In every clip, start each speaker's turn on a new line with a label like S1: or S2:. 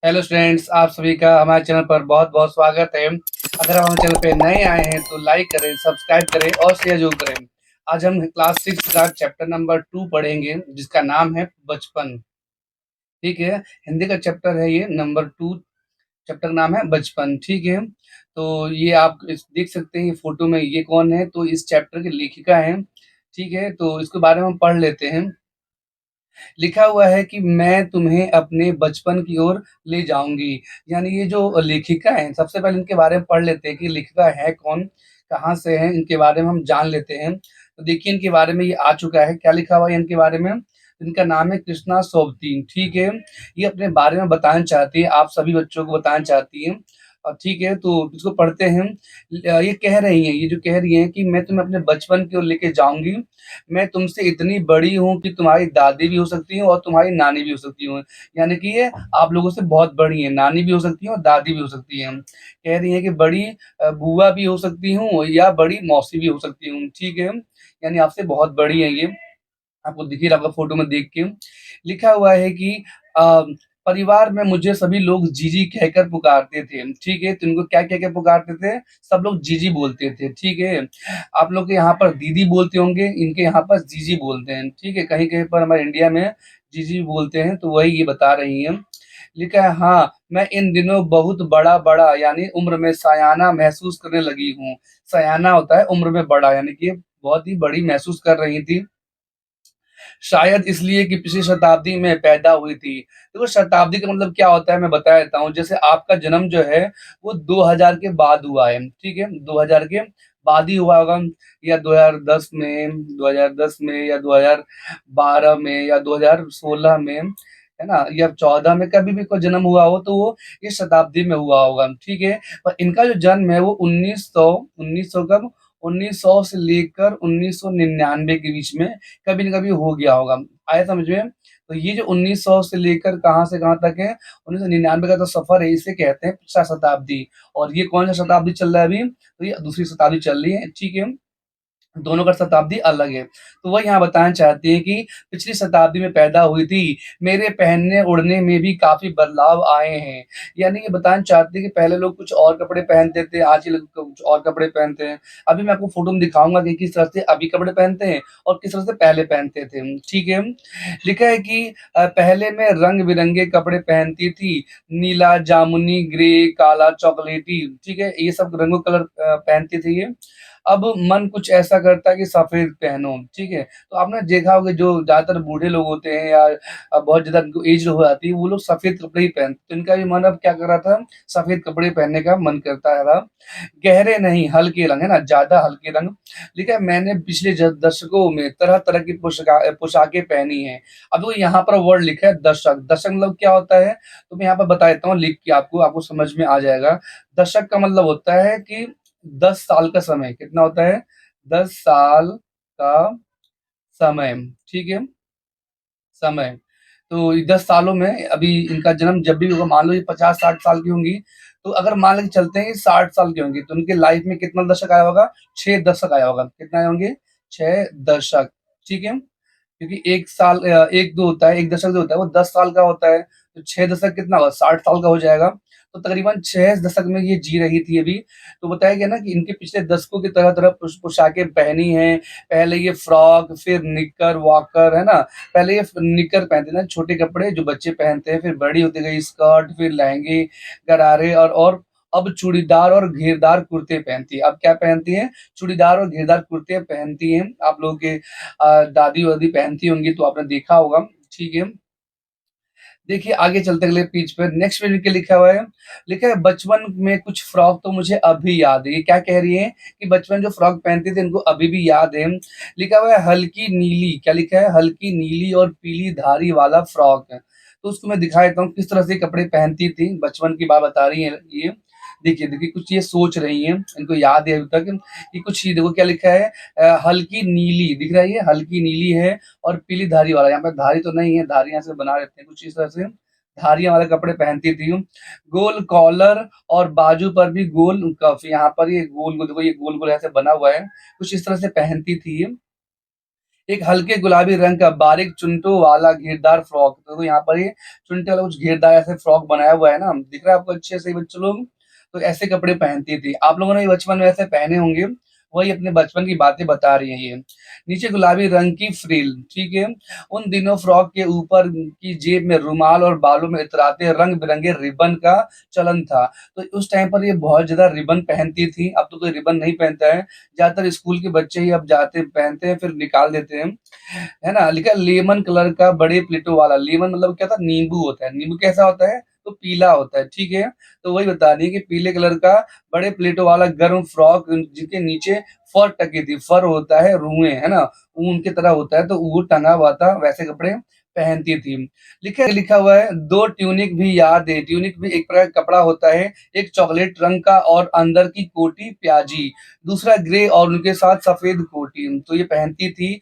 S1: Hello students, आप सभी का हमारे चैनल पर बहुत बहुत स्वागत है। अगर आप हमारे चैनल पे नए आए हैं तो लाइक करें, सब्सक्राइब करें और शेयर जरूर करें। आज हम क्लास 6 का चैप्टर नंबर 2 पढ़ेंगे, जिसका नाम है बचपन। ठीक है, हिंदी का चैप्टर है ये नंबर 2। चैप्टर का नाम है बचपन। ठीक है, तो ये आप देख सकते हैं, ये फोटो में ये कौन है, तो इस चैप्टर की लेखिका है। ठीक है, तो इसके बारे में हम पढ़ लेते हैं। लिखा हुआ है कि मैं तुम्हें अपने बचपन की ओर ले जाऊंगी। यानी ये जो लेखिका है, सबसे पहले इनके बारे में पढ़ लेते हैं कि लेखिका है कौन, कहाँ से है, इनके बारे में हम जान लेते हैं। तो देखिए इनके बारे में ये आ चुका है, क्या लिखा हुआ है इनके बारे में। इनका नाम है कृष्णा सोबती। ठीक है, ये अपने बारे में बताना चाहती है, आप सभी बच्चों को बताना चाहती है। और ठीक है, तो इसको पढ़ते हैं। ये कह रही हैं, ये जो कह रही हैं कि मैं तुम्हें अपने बचपन की ओर लेके जाऊंगी। मैं तुमसे इतनी बड़ी हूँ कि तुम्हारी दादी भी हो सकती हूँ और तुम्हारी नानी भी हो सकती हूँ। यानी कि ये आप लोगों से बहुत बड़ी हैं, नानी भी हो सकती हैं और दादी भी हो सकती हैं। कह रही हैं कि बड़ी बुआ भी हो सकती हूँ या बड़ी मौसी भी हो सकती हूँ। ठीक है, यानी आपसे बहुत बड़ी हैं ये। आपको दिख ही रहा होगा फोटो में देख के। लिखा हुआ है कि अ, परिवार में मुझे सभी लोग जीजी कहकर पुकारते थे। ठीक है, तो इनको क्या कह के पुकारते थे? सब लोग जीजी बोलते थे। ठीक है, आप लोग के यहाँ पर दीदी बोलते होंगे, इनके यहाँ पर जीजी बोलते हैं। ठीक है, कहीं कहीं पर हमारे इंडिया में जीजी बोलते हैं, तो वही ये बता रही हैं। लिखा है, हाँ मैं इन दिनों बहुत बड़ा बड़ा यानी उम्र में सयाना महसूस करने लगी हूँ। सयाना होता है उम्र में बड़ा, यानी कि बहुत ही बड़ी महसूस कर रही थी। शायद इसलिए कि पिछली शताब्दी में पैदा हुई थी। देखो शताब्दी का मतलब क्या होता है मैं बता देता हूँ। जैसे आपका जन्म जो है वो 2000 के बाद हुआ है। ठीक है, 2000 के बाद ही हुआ होगा, या 2010 में, 2010 में, या 2012 में, या 2016 में, है ना, या 14 में, कभी भी कोई जन्म हुआ हो तो वो इस शताब्दी में हुआ होगा। ठीक है, पर इनका जो जन्म है वो 1900 कब, 1900 से लेकर 1999 के बीच में कभी न कभी हो गया होगा। आया समझ में? तो ये जो 1900 से लेकर कहाँ से कहाँ तक है, 1999 का तो सफर है, इसे कहते हैं पिछला शताब्दी। और ये कौन सा शताब्दी चल रहा है अभी? तो ये दूसरी शताब्दी चल रही है। ठीक है, दोनों का शताब्दी अलग है। तो वह यहाँ बताना चाहती है कि पिछली शताब्दी में पैदा हुई थी, मेरे पहनने ओढ़ने में भी काफी बदलाव आए हैं। यानी ये बताना चाहती है कि पहले लोग कुछ और कपड़े पहनते थे, आज के लोग कुछ और कपड़े पहनते हैं। अभी मैं आपको फोटो में दिखाऊंगा कि किस तरह से अभी कपड़े पहनते हैं और किस तरह से पहले पहनते थे। ठीक है, लिखा है कि पहले मैं रंग बिरंगे कपड़े पहनती थी, नीला, जामुनी, ग्रे, काला, चॉकलेटी। ठीक है, ये सब रंगों कलर पहनती थी ये। अब मन कुछ ऐसा करता है कि सफेद पहनो। ठीक है, तो आपने देखा होगा जो ज्यादातर बूढ़े लोग होते हैं या बहुत ज्यादा उनको एज हो जाती है, वो लोग सफेद कपड़े ही पहनते, तो इनका भी मन अब क्या कर रहा था, सफेद कपड़े पहनने का मन करता है। गहरे नहीं हल्के रंग, है ना, ज्यादा हल्के रंग। लिखा है मैंने पिछले दशकों में तरह तरह की पोशाकें पहनी हैं। अब वो यहाँ पर वर्ड लिखा है दशक। दशक मतलब क्या होता है, तो मैं यहाँ पर बता देता हूँ लिख के, आपको आपको समझ में आ जाएगा। दशक का मतलब होता है कि 10 साल का समय। कितना होता है? 10 साल का समय। ठीक है, समय। तो 10 सालों में अभी इनका जन्म जब भी होगा, मान लो ये 50-60 साल की होंगी, तो अगर मान लेके चलते हैं 60 साल की होंगी, तो उनके लाइफ में कितना दशक आया होगा? 6 दशक आया होगा। कितना आए होंगे? 6 दशक। ठीक है, क्योंकि एक साल एक दो होता है, एक दशक जो होता है वो 10 साल का होता है, तो 6 दशक कितना होगा? 60 साल का हो जाएगा। तो तकरीबन 6 दशक में ये जी रही थी अभी। तो बताया गया ना कि इनके पिछले दशकों की तरह तरह पोशाकें पहनी हैं। पहले ये फ्रॉक, फिर निकर वॉकर, है ना। पहले ये निकर पहनते थे, छोटे कपड़े जो बच्चे पहनते हैं, फिर बड़ी होती गई स्कर्ट, फिर लहंगे, गरारे, और अब चूड़ीदार और घेरदार कुर्ते पहनती है। अब क्या पहनती हैं? चूड़ीदार और घेरदार कुर्ते पहनती हैं। आप लोगों के दादी वादी पहनती होंगी तो आपने देखा होगा। ठीक है, देखिए आगे चलते अगले पेज पर, नेक्स्ट पेज पे लिखा हुआ है। लिखा है बचपन में कुछ फ्रॉक तो मुझे अभी याद है। ये क्या कह रही है कि बचपन जो फ्रॉक पहनते थे इनको अभी भी याद है। लिखा हुआ है हल्की नीली, क्या लिखा है? हल्की नीली और पीली धारी वाला फ्रॉक है। तो उसको मैं दिखा देता हूँ किस तरह से कपड़े पहनती थी, बचपन की बात बता रही है ये। देखिए देखिए, कुछ ये सोच रही हैं, इनको याद है अभी तक। ये कुछ ही देखो क्या लिखा है, हल्की नीली दिख रहा है, ये हल्की नीली है और पीली धारी वाला। यहाँ पे धारी तो नहीं है, धारी यहाँ से बना लेते हैं कुछ इस तरह से। धारियां वाले कपड़े पहनती थी। गोल कॉलर और बाजू पर भी गोल कफ, यहाँ पर ये गोल गोल देखो, ये गोल गोल ऐसे बना हुआ है, कुछ इस तरह से पहनती थी। एक हल्के गुलाबी रंग का बारीक चुनटों वाला घेरदार फ्रॉक। तो यहाँ पर ये चुनटे वाला कुछ घेरदार ऐसे फ्रॉक बनाया हुआ है ना, दिख रहा है आपको अच्छे से बच्चों लोग? तो ऐसे कपड़े पहनती थी। आप लोगों ने भी बचपन में ऐसे पहने होंगे, वही अपने बचपन की बातें बता रही है ये। नीचे गुलाबी रंग की फ्रिल, ठीक है। उन दिनों फ्रॉक के ऊपर की जेब में रुमाल और बालों में इतराते रंग बिरंगे रिबन का चलन था। तो उस टाइम पर ये बहुत ज्यादा रिबन पहनती थी। अब तो कोई रिबन नहीं पहनता है, ज्यादातर स्कूल के बच्चे ही अब जाते पहनते हैं फिर निकाल देते हैं, है ना। लिखा लेमन कलर का बड़े प्लेटों वाला। लेमन मतलब क्या था, नींबू होता है। नींबू कैसा होता है, तो पीला होता है, ठीक है। तो वही बता रही है कि पीले कलर का बड़े प्लेटों वाला गर्म फ्रॉक, जिसके नीचे फर टकी थी। फर होता है रुएं, है ना, ऊन की तरह होता है, तो वो टंगा हुआ था, वैसे कपड़े पहनती थी। लिखा हुआ है दो ट्यूनिक भी याद है। ट्यूनिक भी एक प्रकार का कपड़ा होता है, एक चॉकलेट रंग का और अंदर की कोटी प्याजी, दूसरा ग्रे और उनके साथ सफेद कोटी। तो ये पहनती थी।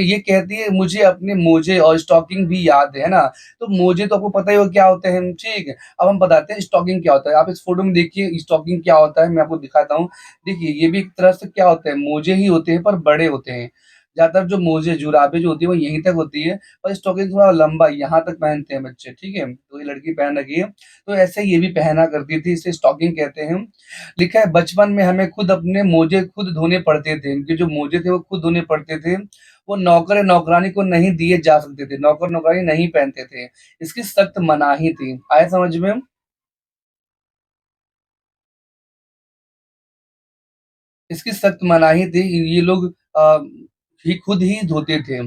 S1: ये कहती है मुझे अपने मोजे और स्टॉकिंग भी याद है ना। तो मोजे तो आपको पता ही हो क्या होते हैं, ठीक है। अब हम बताते हैं स्टॉकिंग क्या होता है। आप इस फोटो में देखिए स्टॉकिंग क्या होता है, मैं आपको दिखाता हूँ। देखिए ये भी एक तरह से क्या होता है, मोजे ही होते हैं पर बड़े होते हैं। ज्यादातर जो मोजे जुराबे जो होती है वो यहीं तक होती है, और स्टॉकिंग थोड़ा लंबा यहाँ तक पहनते हैं बच्चे, ठीक है। तो ये लड़की पहन रखी है, तो ऐसे ये भी पहना करती थी, इसे स्टॉकिंग कहते हैं। लिखा है बचपन में हमें खुद अपने मोजे खुद धोने पड़ते थे। इनके जो मोजे थे वो खुद धोने पड़ते थे। वो नौकर या नौकरानी को नहीं दिए जा सकते थे, नौकर नौकरानी नहीं पहनते थे, इसकी सख्त मनाही थी। आया समझ में? इसकी सख्त मनाही थी, ये लोग ही खुद ही धोते थे।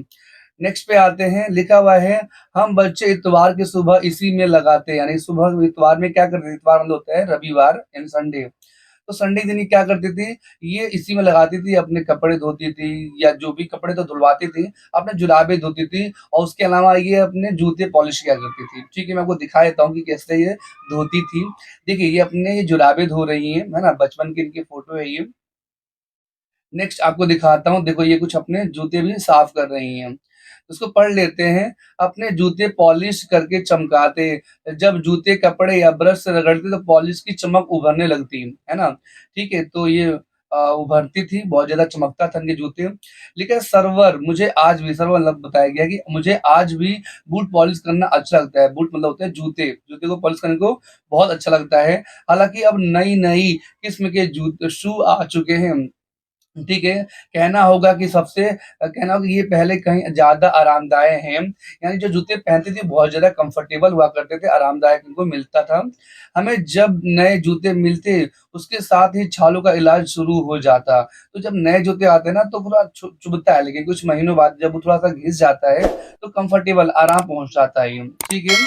S1: नेक्स्ट पे आते हैं, लिखा हुआ है हम बच्चे इतवार की सुबह इसी में लगाते, यानी सुबह इतवार में क्या करते थे, इतवार मतलब होता है रविवार यानी संडे। तो संडे दिन ये क्या करती थी, ये इसी में लगाती थी, अपने कपड़े धोती थी, या जो भी कपड़े तो धुलवाती थी, अपने जुराबे धोती थी, और उसके अलावा ये अपने जूते पॉलिश किया करती थी, ठीक है। मैं आपको दिखा देता हूँ कि कैसे ये धोती थी। देखिए ये अपने ये जुराबे धो रही है ना, बचपन की इनकी फोटो है ये। नेक्स्ट आपको दिखाता हूँ, देखो ये कुछ अपने जूते भी साफ कर रही हैं। उसको पढ़ लेते हैं। अपने जूते पॉलिश करके चमकाते, जब जूते कपड़े या ब्रश से रगड़ते तो पॉलिश की चमक उभरने लगती है ना, ठीक है। तो ये उभरती थी, बहुत ज्यादा चमकता था इनके जूते। लेकिन सरवर मुझे आज भी, सरवर मतलब बताया गया कि मुझे आज भी बूट पॉलिश करना अच्छा लगता है। बूट मतलब होता है जूते, जूते को पॉलिश करने को बहुत अच्छा लगता है। हालांकि अब नई नई किस्म के जूते शू आ चुके हैं, ठीक है। कहना होगा कि ये पहले कहीं ज़्यादा आरामदायक हैं, यानी जो जूते पहनते थे बहुत ज़्यादा कंफर्टेबल हुआ करते थे, आरामदायक उनको मिलता था। हमें जब नए जूते मिलते, उसके साथ ही छालों का इलाज शुरू हो जाता। तो जब नए जूते आते हैं ना तो थोड़ा चुभता है, लेकिन कुछ महीनों बाद जब वो थोड़ा-सा घिस जाता है, तो कंफर्टेबल आराम पहुँच जाता है ये, ठीक है।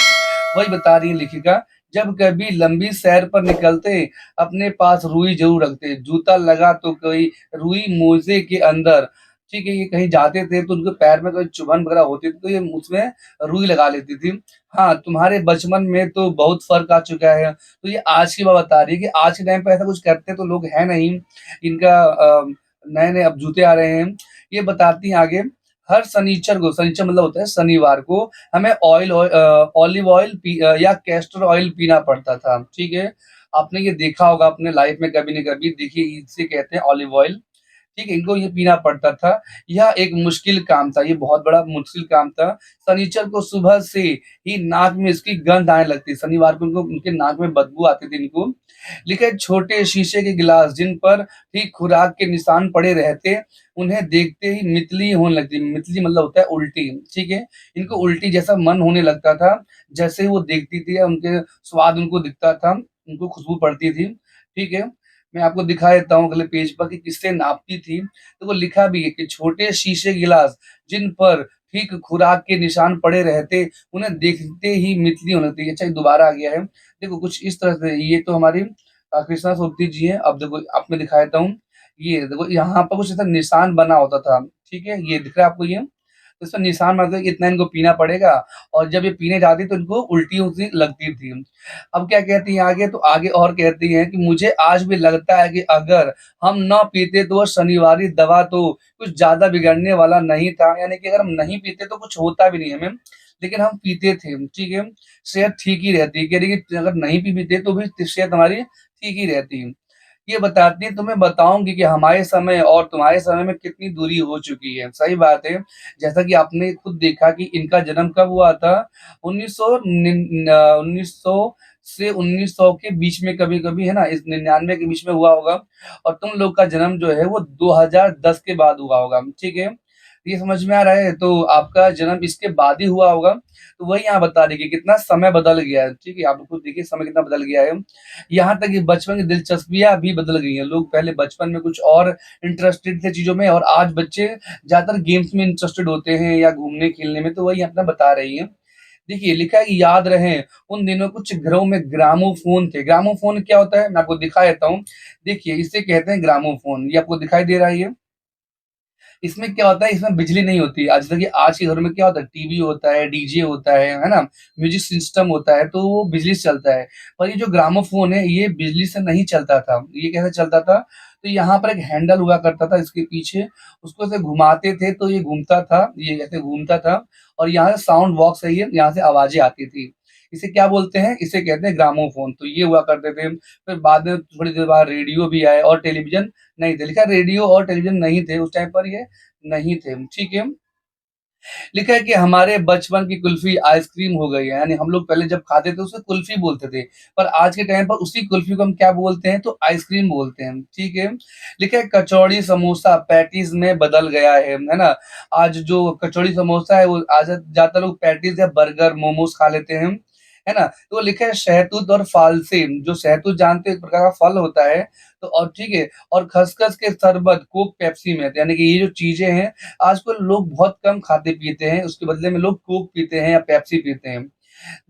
S1: वही बता रही है लेखिका, जब कभी लंबी सैर पर निकलते, अपने पास रुई ज़रूर रखते। जूता लगा तो कोई रुई मोजे के अंदर, ठीक है। ये कहीं जाते थे तो उनके पैर में कोई चुभन वगैरह होती थी तो ये उसमें रुई लगा लेती थी। हाँ, तुम्हारे बचपन में तो बहुत फ़र्क आ चुका है। तो ये आज की बात बता रही है कि आज के टाइम पे ऐसा कुछ करते तो लोग हैं नहीं। इनका नए-नए अब जूते आ रहे हैं। ये बताती हैं आगे, हर शनिचर को, शनिचर मतलब होता है शनिवार को, हमें ऑलिव ऑयल या कैस्टर ऑयल पीना पड़ता था, ठीक है। आपने ये देखा होगा अपने लाइफ में कभी न कभी, देखिए इसे कहते हैं ऑलिव ऑयल, ठीक है। इनको ये पीना पड़ता था। यह एक मुश्किल काम था, ये बहुत बड़ा मुश्किल काम था। शनिचर को सुबह से ही नाक में इसकी गंध आने लगती, शनिवार को उनको उनके नाक में बदबू आती थी इनको। लिखा है छोटे शीशे के गिलास जिन पर ठीक खुराक के निशान पड़े रहते, उन्हें देखते ही मितली होने लगती। मितली मतलब होता है उल्टी, ठीक है। इनको उल्टी जैसा मन होने लगता था, जैसे ही वो देखती थी या उनके स्वाद उनको दिखता था, उनको खुशबू पड़ती थी, ठीक है। मैं आपको दिखा देता हूँ अगले पेज पर कि किससे नापती थी। तो वो लिखा भी है कि छोटे शीशे गिलास जिन पर ठीक खुराक के निशान पड़े रहते, उन्हें देखते ही मितली होने लगती है। अच्छा ये दोबारा आ गया है। देखो कुछ इस तरह से, ये तो हमारी कृष्णा सोबती जी हैं। अब देखो आपको दिखा देता हूँ। ये देखो यहाँ पर कुछ ऐसा निशान बना होता था, ठीक है। ये दिख रहा है आपको ये? तो इसमें निशान मतलब इतना इनको पीना पड़ेगा, और जब ये पीने जाती तो इनको उल्टी सी लगती थी। अब क्या कहती हैं आगे, तो आगे और कहती हैं कि मुझे आज भी लगता है कि अगर हम ना पीते तो वो शनिवारी दवा तो कुछ ज़्यादा बिगड़ने वाला नहीं था। यानी कि अगर हम नहीं पीते तो कुछ होता भी नहीं हमें, लेकिन हम पीते थे, ठीक है। सेहत ठीक ही रहती है, कह रही कि अगर नहीं भी पीते तो भी सेहत हमारी ठीक ही रहती। ये बताती है, तुम्हें बताऊँगी कि हमारे समय और तुम्हारे समय में कितनी दूरी हो चुकी है। सही बात है, जैसा कि आपने खुद देखा कि इनका जन्म कब हुआ था, 1900 से 1900 के बीच में कभी-कभी, है ना? इस 99 के बीच में हुआ होगा, और तुम लोग का जन्म जो है वो 2010 के बाद हुआ होगा, ठीक है? ये समझ में आ रहा है? तो आपका जन्म इसके बाद ही हुआ होगा, तो वही यहाँ बता रही है कि कितना समय बदल गया है, ठीक है? आप खुद देखिए समय कितना बदल गया है। यहाँ तक कि बचपन की दिलचस्पियाँ भी बदल गई हैं। लोग पहले बचपन में कुछ और इंटरेस्टेड थे चीज़ों में, और आज बच्चे ज़्यादातर गेम्स में इंटरेस्टेड होते हैं या घूमने-खेलने में, तो वही अपना बता रही हैं। देखिए, लिखा है कि याद रहे, उन दिनों कुछ घरों में ग्रामोफ़ोन थे। ग्रामोफ़ोन क्या होता है? मैं आपको दिखा देता हूँ। देखिए, इसे कहते हैं ग्रामोफ़ोन। ये आपको दिखाई दे रहा है ये? इसमें क्या होता है, इसमें बिजली नहीं होती। आज जैसे कि आज के घरों में क्या होता है, टीवी होता है, डीजे होता है ना? म्यूज़िक सिस्टम होता है, तो वो बिजली से चलता है। पर ये जो ग्रामोफ़ोन है, ये बिजली से नहीं चलता था। ये कैसे चलता था? तो यहाँ पर एक हैंडल हुआ करता था इसके पीछे, उसको ऐसे घुमाते थे तो ये घूमता था, ये ऐसे घूमता था, और यहाँ से साउंड बॉक्स है ये, यहाँ से आवाज़ें आती थी। इसे क्या बोलते हैं? इसे कहते हैं ग्रामोफ़ोन। तो ये हुआ करते थे। फिर बाद में थोड़ी देर बाद रेडियो भी आए, और टेलीविज़न नहीं थे। लिखा है रेडियो और टेलीविज़न नहीं थे उस टाइम पर, ये नहीं थे, ठीक है। लिखा है कि हमारे बचपन की कुल्फी आइसक्रीम हो गई है, यानी हम लोग पहले जब खाते थे उसे कुल्फी बोलते थे, पर आज के टाइम पर उसी कुल्फी को हम क्या बोलते हैं, तो आइसक्रीम बोलते हैं, ठीक है। लिखा है कचौड़ी समोसा पैटीज में बदल गया है ना? आज जो कचौड़ी समोसा है, वो आज ज्यादातर लोग पैटीज या बर्गर मोमोज खा लेते हैं, है ना? तो लिखा है शहतूत और फालसे, जो शहतूत जानते हो एक प्रकार का फल होता है, तो और ठीक है, और खसखस के शरबत कोक पेप्सी में, यानी कि ये जो चीजें हैं आजकल लोग बहुत कम खाते-पीते हैं, उसके बदले में लोग कोक पीते हैं या पेप्सी पीते हैं।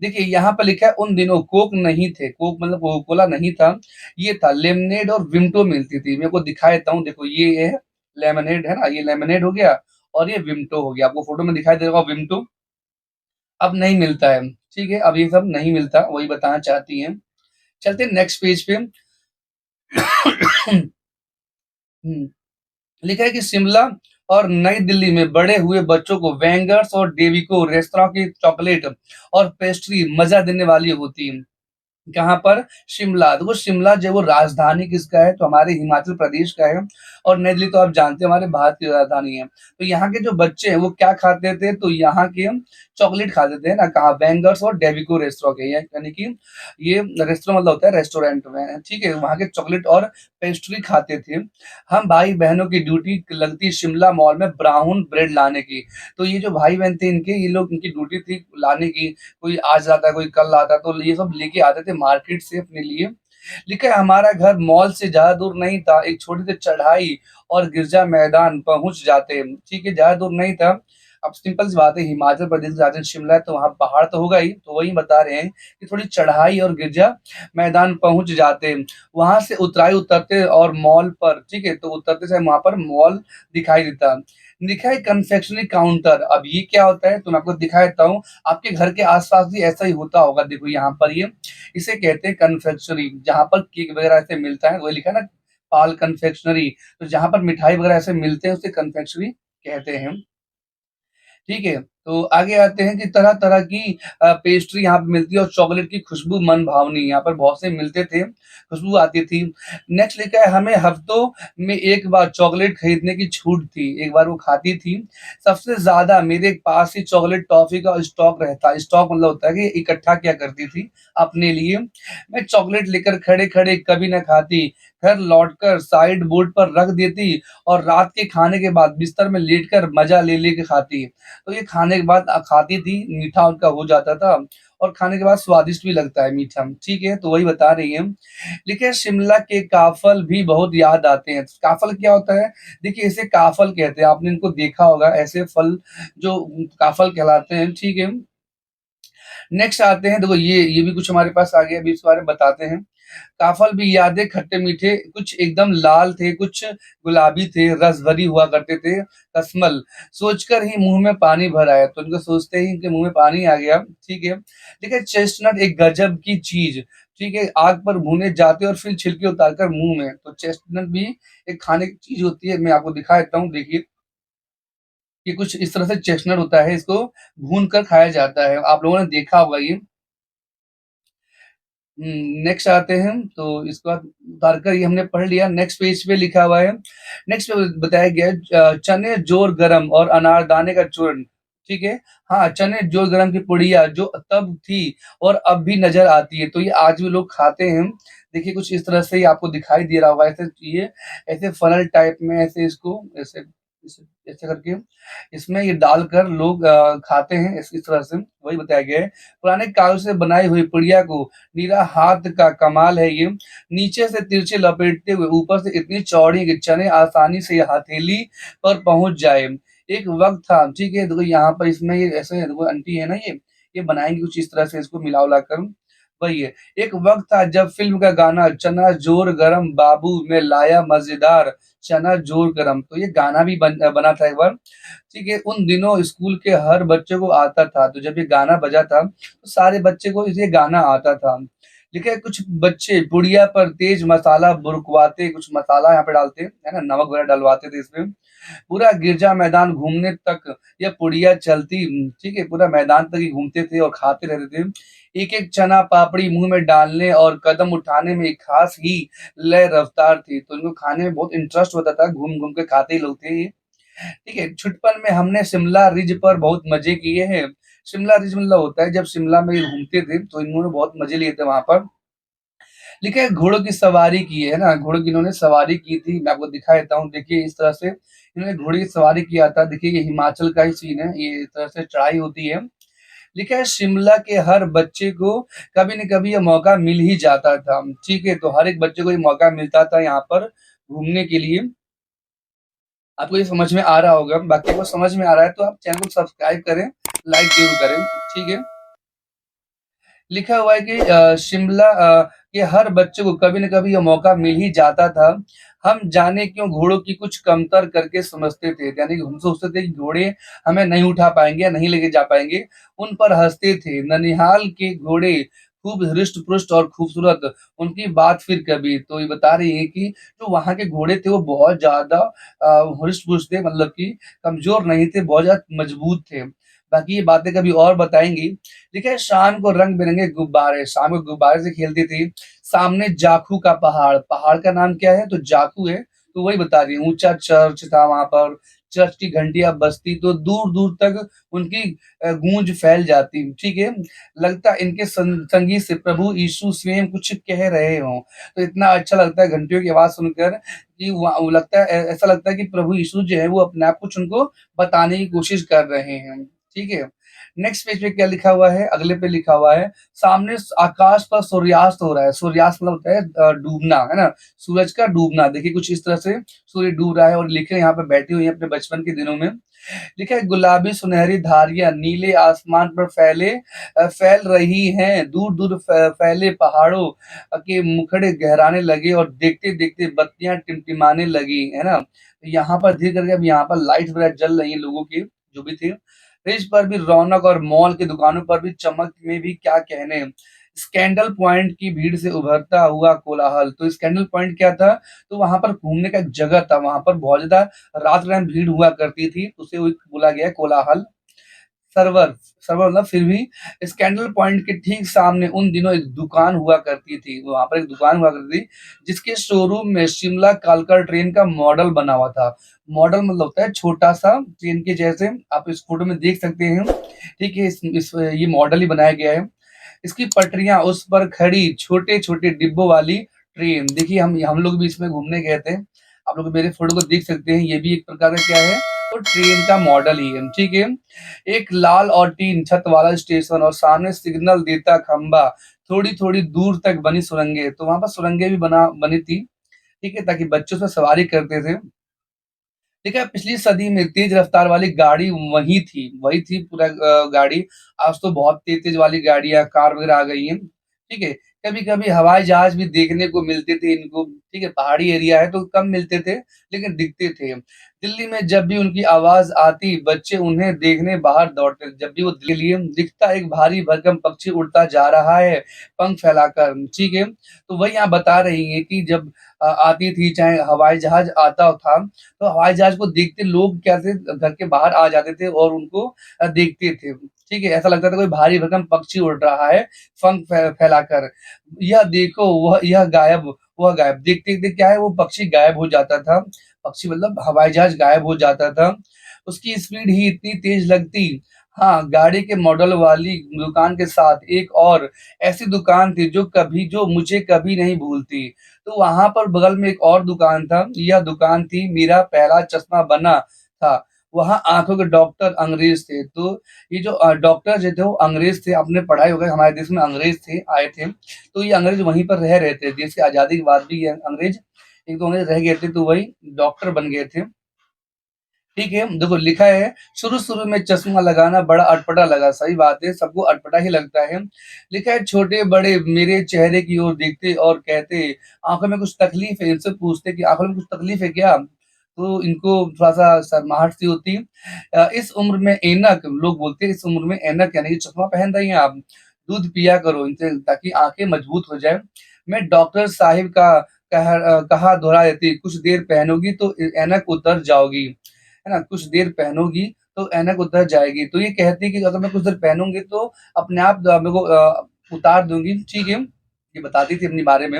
S1: देखिए यहाँ पर लिखा है उन दिनों कोक नहीं थे, कोक मतलब कोका कोला नहीं था, ये था लेमनेड और विम्टो मिलती थी। मैं आपको दिखा देता हूँ, देखो ये है लेमनेड, है ना? ये लेमनेड हो गया, और ये विम्टो हो गया। आपको फोटो में दिखाई दे रहा होगा विम्टो, अब नहीं मिलता है, ठीक है? अब ये सब नहीं मिलता, वही बताना चाहती हैं। चलते हैं नेक्स्ट पेज पे। हुँ। लिखा है कि शिमला और नई दिल्ली में बड़े हुए बच्चों को वेंगर्स और डेविको रेस्तरां की चॉकलेट और पेस्ट्री मजा देने वाली होती है। कहाँ पर? शिमला। देखो शिमला जो है वो राजधानी किसका है? तो हमारे हिमाचल प्रदेश का है, और नई दिल्ली तो आप जानते हैं हमारे भारत की राजधानी है। तो यहाँ के जो बच्चे हैं वो क्या खाते थे? तो यहाँ के हम चॉकलेट खाते थे ना, कहाँ? बैंगर्स और डेविको रेस्टोरेंट के, यानी कि ये रेस्टोरेंट मतलब होता है रेस्टोरेंट में, ठीक है? वहाँ के चॉकलेट और पेस्ट्री खाते थे। हम भाई-बहनों की ड्यूटी लगती शिमला मॉल में ब्राउन ब्रेड लाने की। तो ये जो भाई-बहन थे इनके, ये लोग इनकी ड्यूटी थी लाने की, कोई आज आता है, कोई कल आता है, तो ये सब लेके आते थे मार्केट से अपने लिए। लिखा है हमारा घर मॉल से ज़्यादा दूर नहीं था, एक छोटी सी चढ़ाई और गिरजा मैदान पहुँच जाते, ठीक है? ज़्यादा दूर नहीं था। अब सिंपल सी बात है, हिमाचल प्रदेश राजधानी शिमला है, तो वहाँ पहाड़ तो होगा ही, तो वही बता रहे हैं कि थोड़ी चढ़ाई और गिरजा मैदान पहुँच जाते। वहाँ से उतराई उतरते और मॉल पर, ठीक है? तो उतरते समय वहाँ पर मॉल दिखाई देता। लिखा है कन्फेक्शनरी काउंटर, अब ये क्या होता है? तो मैं आपको दिखा देता हूँ। आपके घर के आस-पास भी ऐसा ही होता होगा, देखो यहाँ पर ये, इसे कहते हैं कन्फेक्शनरी, जहाँ पर केक वगैरह ऐसे मिलता है, वही लिखा है ना, पाल कन्फेक्शनरी, तो जहाँ पर मिठाई वगैरह ऐसे मिलते हैं, उसे कन्फेक्शनरी कहते हैं। ठीक है? तो आगे आते हैं कि तरह-तरह की पेस्ट्री यहाँ पे मिलती है, और चॉकलेट की खुशबू मन भावनी, यहाँ पर बहुत से मिलते थे, खुशबू आती थी। नेक्स्ट लिखा है हमें हफ्तों में 1 बार चॉकलेट खरीदने की छूट थी, एक बार वो खाती थी। सबसे ज़्यादा मेरे पास ही चॉकलेट टॉफ़ी का स्टॉक रहता, स्टॉक मतलब होता है कि इकट्ठा किया करती थी अपने लिए। मैं चॉकलेट लेकर खड़े-खड़े कभी ना खाती, घर लौटकर साइड बोर्ड पर रख देती, और रात के खाने के बाद बिस्तर में लेटकर मज़ा ले के खाती। तो ये खाने के बाद खाती थी, मीठा उनका हो जाता था, और खाने के बाद स्वादिष्ट भी लगता है मीठा, ठीक है? तो वही बता रही हैं। देखिए शिमला के काफ़ल भी बहुत याद आते हैं। काफ़ल क्या होता है? देखिए इसे काफ़ल कहते हैं, आपने इनको देखा होगा, ऐसे फल जो काफ़ल कहलाते हैं, ठीक है? नेक्स्ट आते हैं, देखो ये भी कुछ हमारे पास आ गया, अभी इसके बारे में बताते हैं। काफ़ल भी यादें खट्टे-मीठे, कुछ एकदम लाल थे, कुछ गुलाबी थे, रस भरी हुआ करते थे, कस्मल, सोचकर ही मुँह में पानी भर आया। तो इनको सोचते ही इनके मुँह में पानी आ गया, ठीक है। देखिए चेस्टनट एक गज़ब की चीज़, ठीक है, आग पर भुने जाते और फिर छिलके उतारकर मुँह में, तो चेस्टनट भी एक खाने की चीज़ होती है, मैं आपको दिखा देता हूँ, देखिए। ये कुछ इस तरह से चेस्टनट होता है, इसको भून कर खाया जाता है। आप लोगों ने देखा होगा ये। नेक्स्ट आते हैं, तो इसके बाद उतारकर ये हमने पढ़ लिया। नेक्स्ट पेज पे लिखा हुआ है, नेक्स्ट पे बताया गया है, चने जोर गरम और अनारदाने का चूर्ण। ठीक है। हाँ, चने जोर गरम की पुड़िया जो तब थी और अब भी नजर आती है, तो ये आज भी लोग खाते हैं। देखिए कुछ इस तरह से ही आपको दिखाई दे रहा होगा, ऐसे ये ऐसे फनल टाइप में ऐसे इसको ऐसे ऐसे ऐसे करके इसमें ये डालकर लोग खाते हैं, इस तरह से वही बताया गया है। पुराने कागज से बनाई हुई पुड़िया को नीरा हाथ का कमाल है ये, नीचे से तिरछे लपेटते हुए ऊपर से इतनी चौड़ी कि चने आसानी से ये हथेली पर पहुंच जाए। एक वक्त था, ठीक है, देखो यहाँ पर इसमें ये ऐसे देखो आंटी है ना, ये बनाएंगे कुछ इस तरह से इसको मिला उला कर, वही है। एक वक्त था जब फिल्म का गाना चना जोर गरम बाबू में लाया मजेदार चना जोर गरम, तो ये गाना भी बना था एक बार। ठीक है, उन दिनों स्कूल के हर बच्चे को आता था, तो जब ये गाना बजा था तो सारे बच्चे को ये गाना आता था। देखिए कुछ बच्चे पुड़िया पर तेज मसाला बुरकवाते, कुछ मसाला यहाँ पे डालते है ना, नमक वगैरह डलवाते थे इसमें। पूरा गिरजा मैदान घूमने तक यह पुड़िया चलती। ठीक है, पूरा मैदान तक ही घूमते थे और खाते रहते थे। एक एक चना पापड़ी मुंह में डालने और कदम उठाने में एक खास ही लय रफ्तार थी, तो इनको खाने में बहुत इंटरेस्ट होता था, घूम घूम के खाते ही लोग थे ये। ठीक है, छुटपन में हमने शिमला रिज पर बहुत मजे किए हैं। शिमला रिज मतलब होता है जब शिमला में ये घूमते थे तो इन्होंने बहुत मजे लिए थे वहां पर। लिखा है घोड़ों की सवारी की है ना, घोड़ों की इन्होंने सवारी की थी, मैं आपको दिखा देता हूँ। देखिए इस तरह से इन्होंने घोड़े की सवारी किया था। देखिए ये हिमाचल का ही सीन है, ये इस तरह से चढ़ाई होती है। लिखा है शिमला के हर बच्चे को कभी न कभी ये मौका मिल ही जाता था। ठीक है, तो हर एक बच्चे को ये मौका मिलता था यहाँ पर घूमने के लिए। आपको ये समझ में आ रहा होगा, बाकी आपको समझ में आ रहा है तो आप चैनल को सब्सक्राइब करें, लाइक जरूर करें। ठीक है, लिखा हुआ है कि शिमला के हर बच्चे को कभी न कभी यह मौका मिल ही जाता था। हम जाने क्यों घोड़ों की कुछ कमतर करके समझते थे, यानी कि हम सोचते थे कि घोड़े हमें नहीं उठा पाएंगे या नहीं लेके जा पाएंगे, उन पर हंसते थे। ननिहाल के घोड़े खूब हृष्ट पुष्ट और खूबसूरत, उनकी बात फिर कभी। तो ये बता रही है कि जो वहां के घोड़े थे वो बहुत ज्यादा हृष्ट पुष्ट थे, मतलब कि कमजोर नहीं थे, बहुत ज्यादा मजबूत थे। बाकी ये बातें कभी और बताएंगी। देखिए शाम को रंग बिरंगे गुब्बारे, शाम को गुब्बारे से खेलती थी। सामने जाखू का पहाड़, पहाड़ का नाम क्या है, तो जाखू है, तो वही बता रही है। ऊंचा चर्च था वहां पर, चर्च की घंटियां बजती तो दूर दूर तक उनकी गूंज फैल जाती। ठीक है, लगता इनके संगीत से प्रभु यीशु स्वयं कुछ कह रहे हों, तो इतना अच्छा लगता है घंटियों की आवाज सुनकर कि वो लगता है, ऐसा लगता है कि प्रभु यीशु जो है वो अपने आप कुछ उनको बताने की कोशिश कर रहे हैं। ठीक है, नेक्स्ट पेज पे क्या लिखा हुआ है, अगले पे लिखा हुआ है, सामने आकाश पर सूर्यास्त हो रहा है। सूर्यास्त मतलब होता है डूबना, है ना, सूरज का डूबना। देखिए कुछ इस तरह से सूर्य डूब रहा है और लिखे यहाँ पे बैठी हुई है अपने बचपन के दिनों में। लिखा है गुलाबी सुनहरी धारियां नीले आसमान पर फैल रही हैं, दूर दूर फैले पहाड़ों के मुखड़े गहराने लगे और देखते देखते बत्तियां टिमटिमाने लगी, है ना। यहाँ पर धीरे करके अब यहाँ पर लाइट वगैरह जल रही है लोगों की, जो भी थी। रिज पर भी रौनक और मॉल की दुकानों पर भी चमक में भी क्या कहने। स्कैंडल पॉइंट की भीड़ से उभरता हुआ कोलाहल, तो स्कैंडल पॉइंट क्या था, तो वहां पर घूमने का एक जगह था, वहां पर बहुत ज्यादा रात टाइम भीड़ हुआ करती थी, तो उसे बोला गया है कोलाहल। सर्वर, सर्वर मतलब फिर भी। स्कैंडल पॉइंट के ठीक सामने उन दिनों एक दुकान हुआ करती थी, वहां पर एक दुकान हुआ करती थी जिसके शोरूम में शिमला कालका ट्रेन का मॉडल बना हुआ था। मॉडल मतलब होता है छोटा सा ट्रेन के जैसे, आप इस फोटो में देख सकते हैं। ठीक है, ये मॉडल ही बनाया गया है। इसकी पटरियां, उस पर खड़ी छोटे छोटे डिब्बों वाली ट्रेन। देखिए हम लोग भी इसमें घूमने गए थे, आप लोग मेरे फोटो को देख सकते हैं, ये भी एक प्रकार का क्या है, तो ट्रेन का मॉडल ही है। ठीक है, एक लाल और टीन छत वाला स्टेशन और सामने सिग्नल देता खंबा, थोड़ी थोड़ी दूर तक बनी सुरंगें, तो वहां पर सुरंगें भी बनी थी। ठीक है, ताकि बच्चों से सवारी करते थे। ठीक है, पिछली सदी में तेज रफ्तार वाली गाड़ी वही थी पूरा गाड़ी। आज तो बहुत तेज तेज वाली गाड़ियां कार वगैरह आ गई हैं। ठीक है, कभी कभी हवाई जहाज भी देखने को मिलते थे इनको। ठीक है, पहाड़ी एरिया है तो कम मिलते थे लेकिन दिखते थे। दिल्ली में जब भी उनकी आवाज आती, बच्चे उन्हें देखने बाहर दौड़ते। जब भी वो दिल्ली लिए दिखता एक भारी भरकम पक्षी उड़ता जा रहा है, पंख फैलाकर, ठीक है? तो वही यहाँ बता रही हैं कि जब आती थी, चाहे हवाई जहाज आता था, तो हवाई जहाज को देखते लोग क्या थे, घर के बाहर आ जाते थे और उनको देखते थे, ठीक है? ऐसा लगता था कोई भारी भरकम पक्षी उड़ रहा है, पंख फैलाकर। यह देखो, यह गायब, वह गायब। देखते-देखते क्या है, वो पक्षी गायब हो जाता था। पक्षी मतलब हवाई जहाज गायब हो जाता था। उसकी स्पीड ही इतनी तेज लगती। हाँ, गाड़ी के मॉडल वाली दुकान के साथ एक और ऐसी दुकान थी जो मुझे कभी नहीं भूलती। तो वहाँ पर बगल में एक और दुकान था। यह दुकान थी मेरा पहला चश्मा बना था। वहाँ आँखों के डॉक्टर अंग्रेज़ थे। तो ये जो डॉक्टर जो थे वो अंग्रेज़ थे। आपने पढ़ा ही होगा हमारे देश में अंग्रेज़ थे, आए थे। तो ये अंग्रेज़ वहीं पर रह रहे थे। देश की आज़ादी के बाद भी ये अंग्रेज़ एक तो अंग्रेज़ रह गए थे, तो वही डॉक्टर बन गए थे। ठीक है, देखो लिखा है, शुरू-शुरू में चश्मा लगाना बड़ा अटपटा लगा, सही बात है, सबको अटपटा ही लगता है। लिखा है, छोटे-बड़े मेरे चेहरे की ओर देखते और कहते, आँखों में कुछ तकलीफ है? इनसे पूछते कि आँखों में कुछ तकलीफ है क्या? तो इनको थोड़ा-सा शर्माहट सी होती। इस उम्र में ऐनक, लोग बोलते हैं इस उम्र में ऐनक यानी कि चश्मा पहन रही हैं आप, दूध पिया करो इनसे ताकि आँखें मजबूत हो जाएँ। मैं डॉक्टर साहिब का कहा दोहरा देती, कुछ देर पहनोगी तो ऐनक उतर जाओगी। है ना? कुछ देर पहनोगी तो ऐनक उतर जाएगी। तो ये कहती है कि अगर मैं कुछ देर पहनूँगी तो अपने आप मेरे को उतार दूँगी, ठीक है? ये बताती थी अपने बारे में।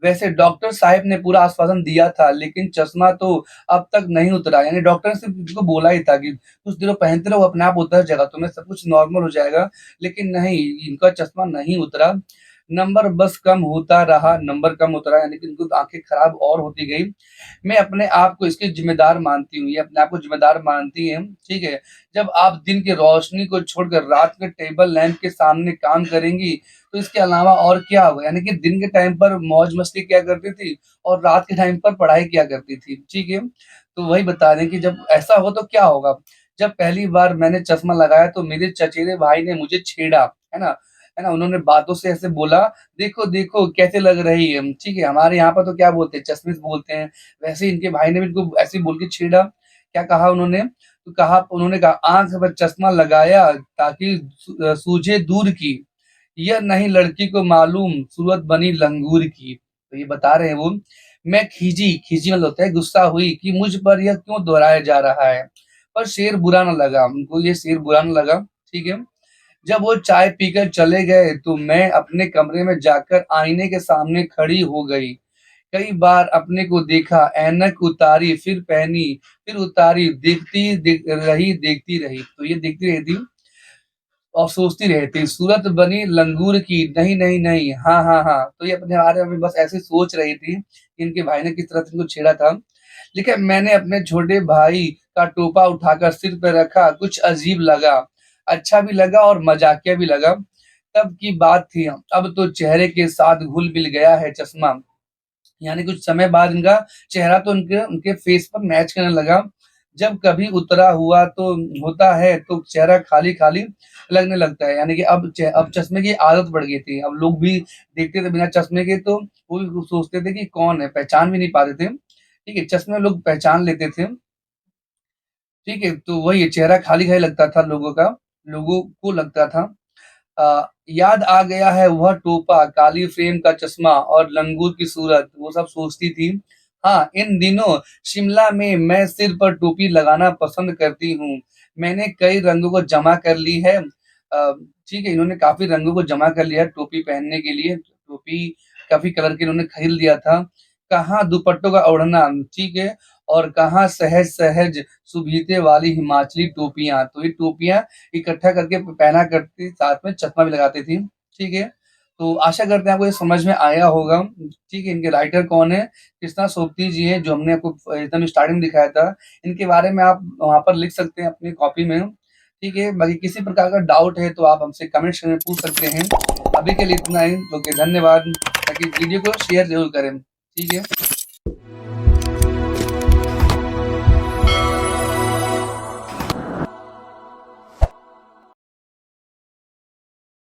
S1: वैसे डॉक्टर साहब ने पूरा आश्वासन दिया था, लेकिन चश्मा तो अब तक नहीं उतरा। यानी डॉक्टर ने सिर्फ़ मुझको बोला ही था कि कुछ दिनों पहनते रहो, अपने आप उतर जाएगा, तुम्हें सब कुछ नॉर्मल हो जाएगा। लेकिन नहीं, इनका चश्मा नहीं उतरा। नंबर बस कम होता रहा, नंबर कम होता रहा, यानी कि इनको आँखें खराब और होती गई। मैं अपने आप को इसकी ज़िम्मेदार मानती हूँ, ये अपने आप को ज़िम्मेदार मानती हैं, ठीक है? जब आप दिन की रोशनी को छोड़कर रात के टेबल लैंप के सामने काम करेंगी, तो इसके अलावा और क्या होगा? यानी कि दिन के टाइम पर मौज-मस्ती किया करती थी और रात के टाइम पर पढ़ाई किया करती थी, ठीक है? तो वही बता रहे हैं कि जब ऐसा हो तो क्या होगा? जब पहली बार मैंने चश्मा लगाया तो मेरे चचेरे भाई ने मुझे छेड़ा, है ना? है ना? उन्होंने बातों से ऐसे बोला, "देखो, देखो कैसे लग रही है।" ठीक है? हमारे यहाँ पर तो क्या बोलते हैं, चश्मिश बोलते हैं। वैसे ही इनके भाई ने भी इनको ऐसे ही बोल के छेड़ा। क्या कहा उन्होंने? तो कहा उन्होंने कहा, "आँख पर चश्मा लगाया ताकि सूझे दूर की। यह नहीं लड़की को मालूम सूरत बनी लंगूर की।" तो ये बता रहे हैं वो। मैं खीजी, खीजी मतलब होता है गुस्सा हुई कि मुझ पर यह क्यों दोहराया जा रहा है। पर शेर बुरा ना लगा, उनको ये शेर बुरा ना लगा, ठीक है। जब वो चाय पीकर चले गए तो मैं अपने कमरे में जाकर आईने के सामने खड़ी हो गई। कई बार अपने को देखा, ऐनक उतारी, फिर पहनी, फिर उतारी, देखती रही। तो ये देखती रही थी और सोचती रहती, सूरत बनी लंगूर की, नहीं, नहीं, नहीं, हाँ, हाँ, हाँ। तो ये अपने बारे में बस ऐसे सोच रही थी, कि इनके भाई ने किस तरह से इनको छेड़ा था। देखिए, मैंने अपने छोटे भाई का टोपा उठाकर सिर पे रखा, कुछ अजीब लगा, अच्छा भी लगा और मज़ाकिया भी लगा। तब की बात थी, अब तो चेहरे के साथ घुल-मिल गया है चश्मा। यानी कुछ समय बाद इनका चेहरा तो उनके उनके फेस पर मैच करने लगा। जब कभी उतरा हुआ तो होता है तो चेहरा खाली-खाली लगने लगता है। यानी कि अब चश्मे की आदत पड़ गई थी। अब लोग भी देखते थे बिना चश्मे के तो वो भी सोचते थे कि कौन है? पहचान भी नहीं पाते थे। ठीक है? चश्मे में लोग पहचान लेते थे। ठीक है? तो वही चेहरा खाली-खाली लगता था लोगों को लगता था। याद आ गया है वह टोपा, काली फ्रेम का चश्मा और लंगूर की सूरत, वो सब सोचती थी। हाँ, इन दिनों शिमला में मैं सिर पर टोपी लगाना पसंद करती हूँ। मैंने कई रंगों को जमा कर ली है। ठीक है, इन्होंने काफ़ी रंगों को जमा कर लिया है टोपी पहनने के लिए। टोपी काफ़ी कलर की इन्होंने खरीद लिया था। कहाँ दुपट्टों का ओढ़ना, ठीक है, और कहाँ सहज-सहज सुभीते वाली हिमाचली टोपियाँ। तो ये टोपियाँ इकट्ठा करके पहना करती, साथ में चश्मा भी लगाती थी, ठीक है? तो आशा करते हैं आपको ये समझ में आया होगा, ठीक है? इनके राइटर कौन है? कृष्णा सोपती जी हैं, जो हमने आपको एकदम स्टार्टिंग में दिखाया था। इनके बारे में आप वहाँ पर लिख सकते हैं अपनी कॉपी में, ठीक है? बाकी किसी प्रकार का डाउट है तो आप हमसे कमेंट सेक्शन में पूछ सकते हैं। अभी के लिए इतना ही, ओके धन्यवाद। ताकि वीडियो को शेयर ज़रूर करें, ठीक है?